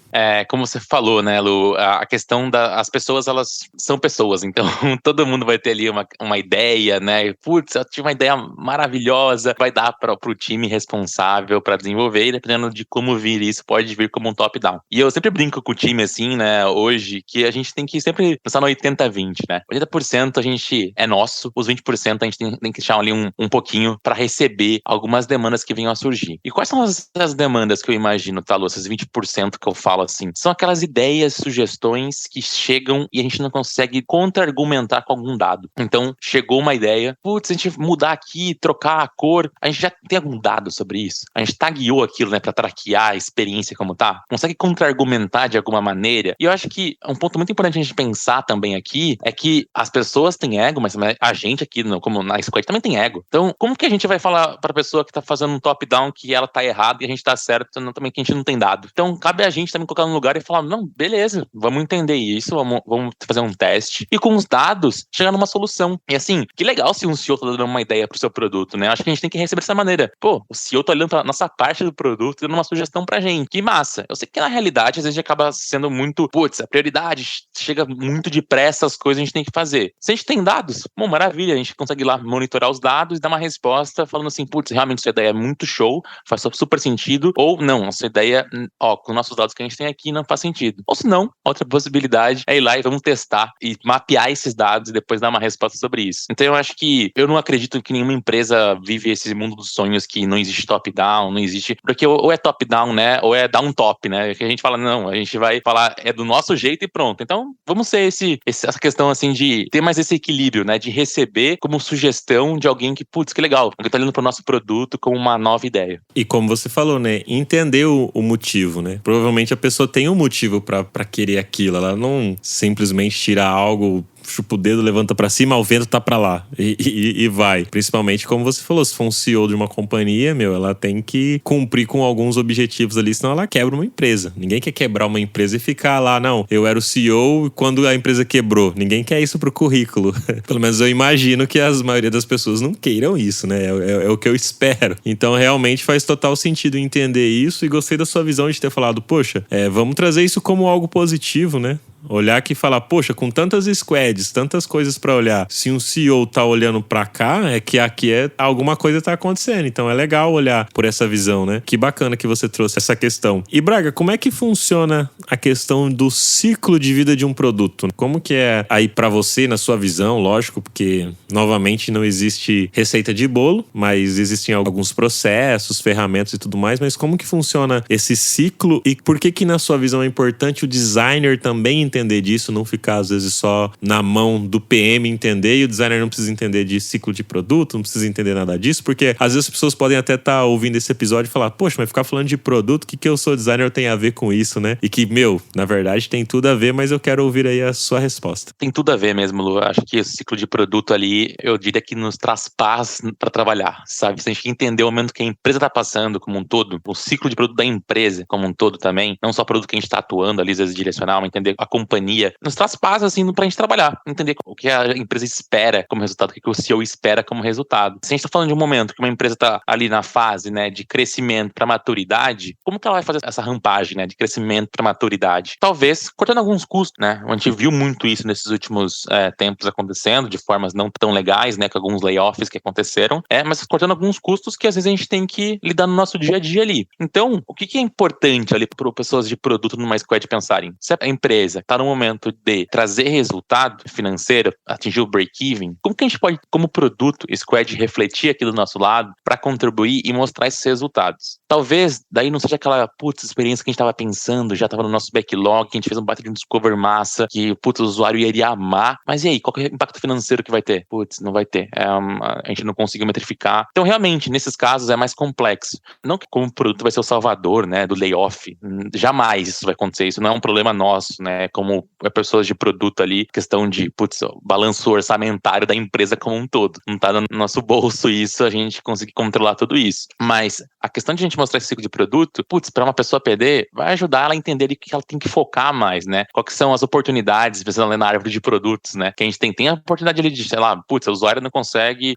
Como você falou, né, Lu, a questão as pessoas, elas são pessoas, então todo mundo vai ter ali uma ideia, né? Putz, eu tive uma ideia maravilhosa, vai dar pro time responsável para desenvolver, e dependendo de como vir isso, pode vir como um top-down. E eu sempre brinco com o time, assim, né, hoje, que a gente tem que sempre pensar no 80-20, né? 80% a gente é nosso, os 20% a gente tem que deixar ali um pouquinho para receber algumas demandas que venham a surgir. E quais são as demandas que eu imagino, tá, Lu? Esses 20% que eu falo assim, são aquelas ideias, sugestões que chegam e a gente não consegue contra-argumentar com algum dado. Então, chegou uma ideia, putz, a gente mudar aqui, trocar a cor, a gente já tem algum dado sobre isso? A gente tagueou aquilo, né, pra traquear a experiência como tá? Consegue contra-argumentar de alguma maneira? E eu acho que um ponto muito importante a gente pensar também aqui é que as pessoas têm ego, mas a gente aqui, como na Squad, também tem ego. Então, como que a gente vai falar pra pessoa que tá fazendo um top-down que ela tá errada e a gente tá certo, também que a gente não tem dado? Então, cabe a gente também colocar no lugar e falar, não, beleza, vamos entender isso, vamos fazer um teste e com os dados chegar numa solução. E assim, que legal se um CEO tá dando uma ideia pro seu produto, né? Acho que a gente tem que receber dessa maneira. Pô, o CEO tá olhando pra nossa parte do produto, dando uma sugestão pra gente. Que massa. Eu sei que na realidade, às vezes, acaba sendo muito, putz, a prioridade chega muito depressa, as coisas a gente tem que fazer. Se a gente tem dados, bom, maravilha, a gente consegue ir lá monitorar os dados e dar uma resposta falando assim, putz, realmente essa ideia é muito show, faz super sentido, ou não, essa ideia, com nossos dados que a gente tem aqui não faz sentido. Ou se não, outra possibilidade é ir lá e vamos testar e mapear esses dados e depois dar uma resposta sobre isso. Então eu acho que, eu não acredito que nenhuma empresa vive esse mundo dos sonhos que não existe top-down, não existe, porque ou é top-down, né, ou é down-top, né, que a gente fala, não, a gente vai falar, é do nosso jeito e pronto. Então, vamos ser essa questão, assim, de ter mais esse equilíbrio, né, de receber como sugestão de alguém que, putz, que legal, alguém tá olhando pro nosso produto como uma nova ideia. E como você falou, né, entender o motivo, né, provavelmente a pessoa tem um motivo pra querer aquilo, ela não simplesmente tira algo, chupa o dedo, levanta pra cima, o vento tá pra lá e vai. Principalmente, como você falou, se for um CEO de uma companhia, ela tem que cumprir com alguns objetivos ali, senão ela quebra uma empresa. Ninguém quer quebrar uma empresa e ficar lá, não, eu era o CEO quando a empresa quebrou. Ninguém quer isso pro currículo. Pelo menos eu imagino que a maioria das pessoas não queiram isso, né? É o que eu espero. Então, realmente faz total sentido entender isso, e gostei da sua visão de ter falado, poxa, vamos trazer isso como algo positivo, né? Olhar aqui e falar, poxa, com tantas squads, tantas coisas pra olhar, se um CEO tá olhando pra cá, é que aqui alguma coisa tá acontecendo. Então é legal olhar por essa visão, né? Que bacana que você trouxe essa questão. E Braga, como é que funciona a questão do ciclo de vida de um produto? Como que é aí pra você, na sua visão, lógico, porque novamente não existe receita de bolo, mas existem alguns processos, ferramentas e tudo mais, mas como que funciona esse ciclo e por que na sua visão é importante o designer também entender disso, não ficar às vezes só na mão do PM entender, e o designer não precisa entender de ciclo de produto, não precisa entender nada disso, porque às vezes as pessoas podem até estar ouvindo esse episódio e falar, poxa, mas ficar falando de produto, o que eu sou designer tem a ver com isso, né? E que, na verdade tem tudo a ver, mas eu quero ouvir aí a sua resposta. Tem tudo a ver mesmo, Lu. Acho que o ciclo de produto ali, eu diria que nos traz paz para trabalhar, sabe? Se a gente entender o momento que a empresa tá passando como um todo, o ciclo de produto da empresa como um todo também, não só o produto que a gente tá atuando ali, às vezes direcional, mas entender a companhia, nos traz paz, assim, pra gente trabalhar, entender o que a empresa espera como resultado, o que o CEO espera como resultado. Se a gente tá falando de um momento que uma empresa tá ali na fase, né, de crescimento para maturidade, como que ela vai fazer essa rampagem, né, de crescimento para maturidade? Talvez cortando alguns custos, né? A gente viu muito isso nesses últimos tempos acontecendo, de formas não tão legais, né, com alguns layoffs que aconteceram, mas cortando alguns custos que às vezes a gente tem que lidar no nosso dia a dia ali. Então, o que é importante ali para pessoas de produto numa squad pensarem? Se a empresa está no momento de trazer resultado financeiro, atingir o break-even, como que a gente pode, como produto, squad, refletir aqui do nosso lado para contribuir e mostrar esses resultados? Talvez daí não seja aquela experiência que a gente estava pensando, já estava no nosso backlog, que a gente fez um baita de um discover massa, que o usuário iria amar, mas e aí, qual que é o impacto financeiro que vai ter? Não vai ter. A gente não conseguiu metrificar. Então, realmente, nesses casos é mais complexo. Não que como produto vai ser o salvador, né, do layoff. Jamais isso vai acontecer. Isso não é um problema nosso, né, como pessoas de produto ali, questão de, balanço orçamentário da empresa como um todo. Não tá no nosso bolso isso, a gente conseguir controlar tudo isso. Mas a questão de a gente mostrar esse ciclo de produto, para uma pessoa PD, vai ajudar ela a entender que ela tem que focar mais, né? Quais que são as oportunidades, pensando na árvore de produtos, né? Que a gente tem a oportunidade ali de, sei lá, o usuário não consegue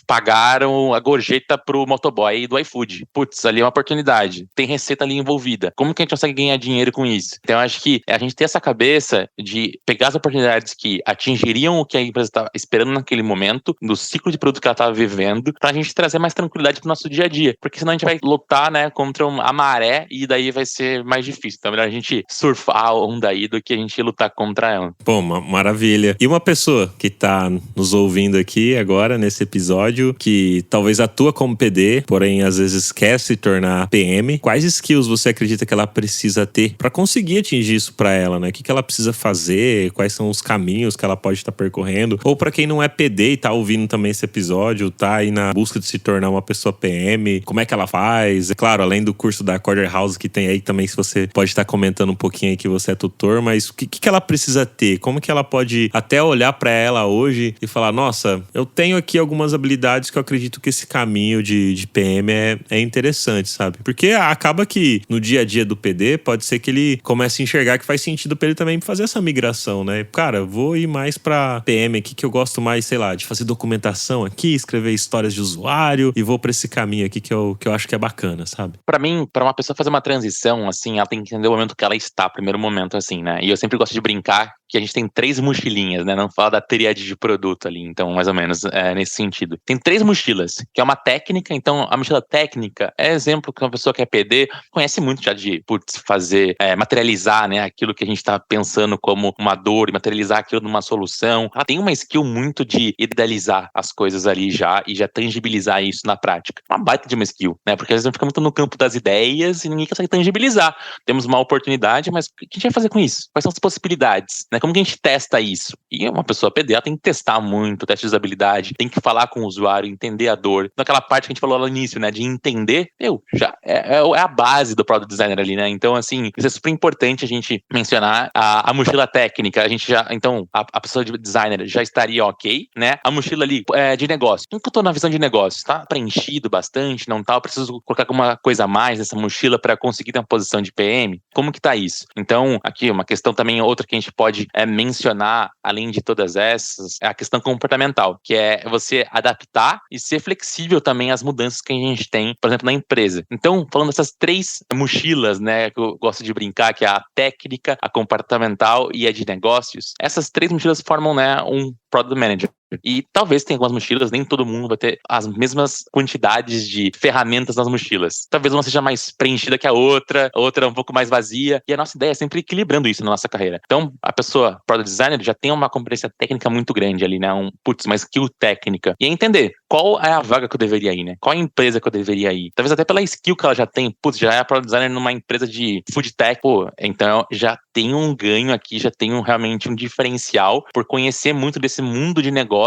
pagar a gorjeta pro motoboy do iFood. Ali é uma oportunidade. Tem receita ali envolvida. Como que a gente consegue ganhar dinheiro com isso? Então, eu acho que a gente ter essa cabeça de pegar as oportunidades que atingiriam o que a empresa está esperando naquele momento, do ciclo de produto que ela estava vivendo, pra gente trazer mais tranquilidade pro nosso dia a dia. Porque senão a gente vai lutar, né, contra a maré e daí vai ser mais difícil. Então, é melhor a gente surfar a onda aí do que a gente lutar contra ela. Pô, maravilha. E uma pessoa que tá nos ouvindo aqui agora, nesse episódio, que talvez atua como PD, porém às vezes quer se tornar PM, quais skills você acredita que ela precisa ter pra conseguir atingir isso pra ela, né? O que ela precisa fazer, quais são os caminhos que ela pode estar percorrendo, ou pra quem não é PD e tá ouvindo também esse episódio, tá aí na busca de se tornar uma pessoa PM, como é que ela faz? É claro, além do curso da Quarter House que tem aí também, se você pode estar comentando um pouquinho aí que você é tutor, mas o que ela precisa ter? Como que ela pode até olhar pra ela hoje e falar, nossa, eu tenho aqui algumas habilidades que eu acredito que esse caminho de PM é interessante, sabe? Porque acaba que no dia a dia do PD pode ser que ele comece a enxergar que faz sentido pra ele também fazer essa migração, né? Cara, vou ir mais pra PM aqui, que eu gosto mais, sei lá, de fazer documentação aqui, escrever histórias de usuário, e vou pra esse caminho aqui que eu acho que é bacana, sabe? Pra mim, pra uma pessoa fazer uma transição, assim, ela tem que entender o momento que ela está, primeiro momento, assim, né? E eu sempre gosto de brincar que a gente tem 3 mochilinhas, né? Não fala da tríade de produto ali, então, mais ou menos, nesse sentido. Tem 3 mochilas, que é uma técnica, então, a mochila técnica é exemplo que uma pessoa que é PD conhece muito já de, fazer, materializar, né? Aquilo que a gente tá pensando como uma dor, e materializar aquilo numa solução. Ela tem uma skill muito de idealizar as coisas ali já, e já tangibilizar isso na prática. Uma baita de uma skill, né? Porque às vezes fica muito no campo das ideias e ninguém consegue tangibilizar. Temos uma oportunidade, mas o que a gente vai fazer com isso? Quais são as possibilidades? Né? Como que a gente testa isso? E uma pessoa PD, ela tem que testar muito, teste de usabilidade, tem que falar com o usuário, entender a dor. Naquela parte que a gente falou lá no início, né? De entender, já é a base do Product Designer ali, né? Então, assim, isso é super importante a gente mencionar a mochila técnica. A gente já, então, a pessoa de designer já estaria ok, né? A mochila ali de negócio. Como que eu tô na visão de negócio? Tá preenchido bastante, não tá? Eu preciso colocar alguma coisa a mais nessa mochila para conseguir ter uma posição de PM? Como que tá isso? Então, aqui, uma questão também, outra que a gente pode mencionar, além de todas essas, é a questão comportamental, que é você adaptar e ser flexível também às mudanças que a gente tem, por exemplo, na empresa. Então, falando dessas 3 mochilas, né, que eu gosto de brincar, que é a técnica, a comportamental e a de negócios, essas 3 mochilas formam, né, um Product Manager. E talvez tenha algumas mochilas, nem todo mundo vai ter as mesmas quantidades de ferramentas nas mochilas. Talvez uma seja mais preenchida que a outra um pouco mais vazia. E a nossa ideia é sempre equilibrando isso na nossa carreira. Então, a pessoa, Product Designer, já tem uma competência técnica muito grande ali, né? Uma skill técnica. E é entender qual é a vaga que eu deveria ir, né? Qual a empresa que eu deveria ir. Talvez até pela skill que ela já tem. Já é a Product Designer numa empresa de food tech. Então já tem um ganho aqui, já tem realmente um diferencial por conhecer muito desse mundo de negócios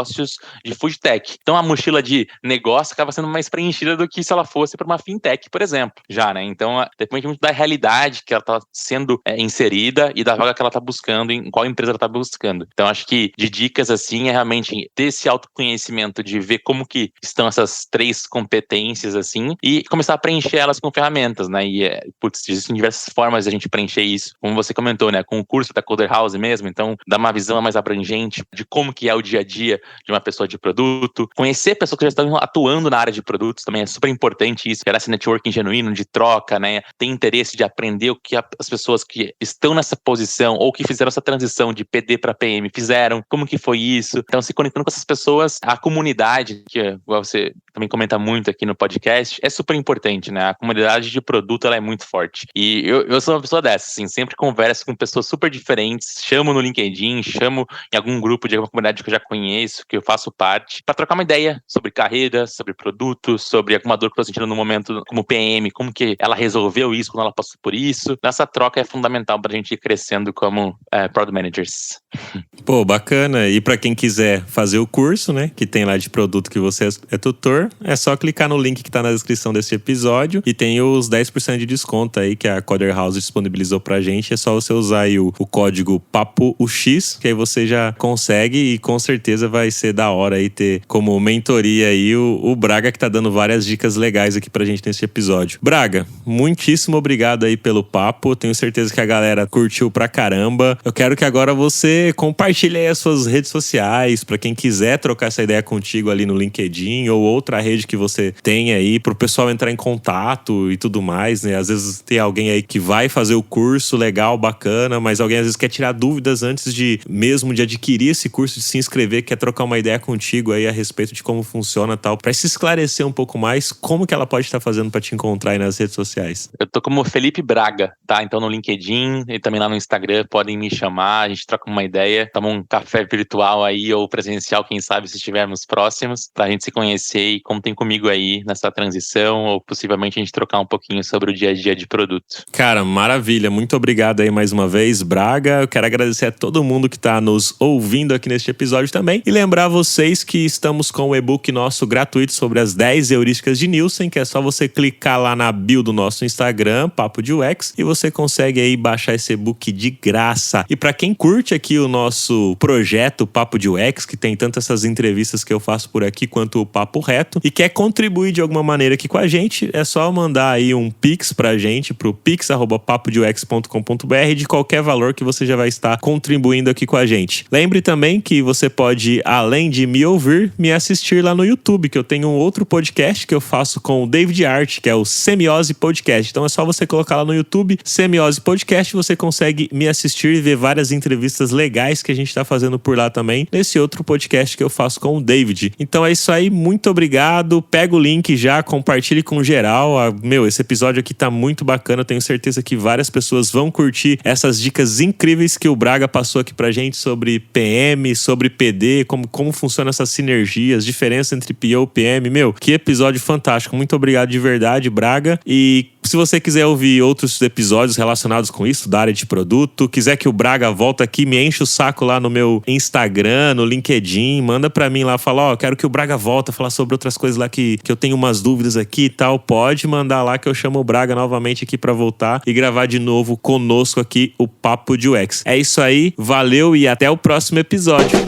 de food tech. Então a mochila de negócio acaba sendo mais preenchida do que se ela fosse para uma fintech, por exemplo, já, né? Então depende muito da realidade que ela está sendo inserida e da vaga que ela está buscando, em qual empresa ela está buscando. Então acho que de dicas assim é realmente ter esse autoconhecimento de ver como que que estão essas 3 competências, assim, e começar a preencher elas com ferramentas, né? E, existem diversas formas de a gente preencher isso. Como você comentou, né? Com o curso da Coder House mesmo, então dá uma visão mais abrangente de como que é o dia a dia de uma pessoa de produto. Conhecer pessoas que já estão atuando na área de produtos também é super importante isso, gerar esse networking genuíno de troca, né? Ter interesse de aprender o que as pessoas que estão nessa posição ou que fizeram essa transição de PD para PM fizeram, como que foi isso. Então, se conectando com essas pessoas, a comunidade, que você também comenta muito aqui no podcast, é super importante, né? A comunidade de produto, ela é muito forte. E eu sou uma pessoa dessa, assim, sempre converso com pessoas super diferentes, chamo no LinkedIn, chamo em algum grupo de alguma comunidade que eu já conheço, que eu faço parte, para trocar uma ideia sobre carreira, sobre produto, sobre alguma dor que eu tô sentindo no momento como PM, como que ela resolveu isso quando ela passou por isso. Essa troca é fundamental pra gente ir crescendo como Product Managers. Pô, bacana. E pra quem quiser fazer o curso, né, que tem lá de produto que você é tutor, é só clicar no link que tá na descrição desse episódio e tem os 10% de desconto aí que a Coder House disponibilizou pra gente. É só você usar aí o código PAPOUX, que aí você já consegue e com certeza vai ser da hora aí ter como mentoria aí o Braga, que tá dando várias dicas legais aqui pra gente nesse episódio. Braga, muitíssimo obrigado aí pelo papo. Tenho certeza que a galera curtiu pra caramba. Eu quero que agora você compartilhe aí as suas redes sociais pra quem quiser trocar essa ideia contigo ali no LinkedIn ou outra rede que você tem aí pro pessoal entrar em contato e tudo mais, né? Às vezes tem alguém aí que vai fazer o curso legal, bacana, mas alguém às vezes quer tirar dúvidas antes de mesmo de adquirir esse curso, de se inscrever, quer trocar uma ideia contigo aí a respeito de como funciona e tal, pra se esclarecer um pouco mais, como que ela pode estar fazendo pra te encontrar aí nas redes sociais? Eu tô como Felipe Braga, tá? Então no LinkedIn e também lá no Instagram podem me chamar, a gente troca uma ideia, toma um café virtual aí ou presencial, quem sabe se estivermos próximos, pra gente se conhecer e contem comigo aí nessa transição ou possivelmente a gente trocar um pouquinho sobre o dia a dia de produto. Cara, maravilha. Muito obrigado aí mais uma vez, Braga. Eu quero agradecer a todo mundo que tá nos ouvindo aqui neste episódio também e lembrar vocês que estamos com o e-book nosso gratuito sobre as 10 heurísticas de Nielsen, que é só você clicar lá na bio do nosso Instagram, Papo de UX, e você consegue aí baixar esse e-book de graça. E pra quem curte aqui o nosso projeto Papo de UX, que tem tanto essas entrevistas que eu faço por aqui quanto o Papo Reto, e quer contribuir de alguma maneira aqui com a gente, é só mandar aí um Pix pra gente, pro pix@papodeux.com.br, de qualquer valor que você já vai estar contribuindo aqui com a gente. Lembre também que você pode, além de me ouvir, me assistir lá no YouTube, que eu tenho um outro podcast que eu faço com o David Art, que é o Semiose Podcast. Então é só você colocar lá no YouTube, Semiose Podcast, você consegue me assistir e ver várias entrevistas legais que a gente tá fazendo por lá também, nesse outro podcast que eu faço com o David. Então é isso aí, muito obrigado. Pega o link já, compartilhe com geral. Esse episódio aqui tá muito bacana, eu tenho certeza que várias pessoas vão curtir essas dicas incríveis que o Braga passou aqui pra gente sobre PM, sobre PD, como funcionam essas sinergias, diferença entre PO e PM. Que episódio fantástico. Muito obrigado de verdade, Braga. E se você quiser ouvir outros episódios relacionados com isso, da área de produto, quiser que o Braga volta aqui, me enche o saco lá no meu Instagram, no LinkedIn, manda pra mim lá, fala, quero que o Braga volta, falar sobre outras coisas lá que eu tenho umas dúvidas aqui e tal, pode mandar lá que eu chamo o Braga novamente aqui pra voltar e gravar de novo conosco aqui o Papo de UX. É isso aí, valeu e até o próximo episódio.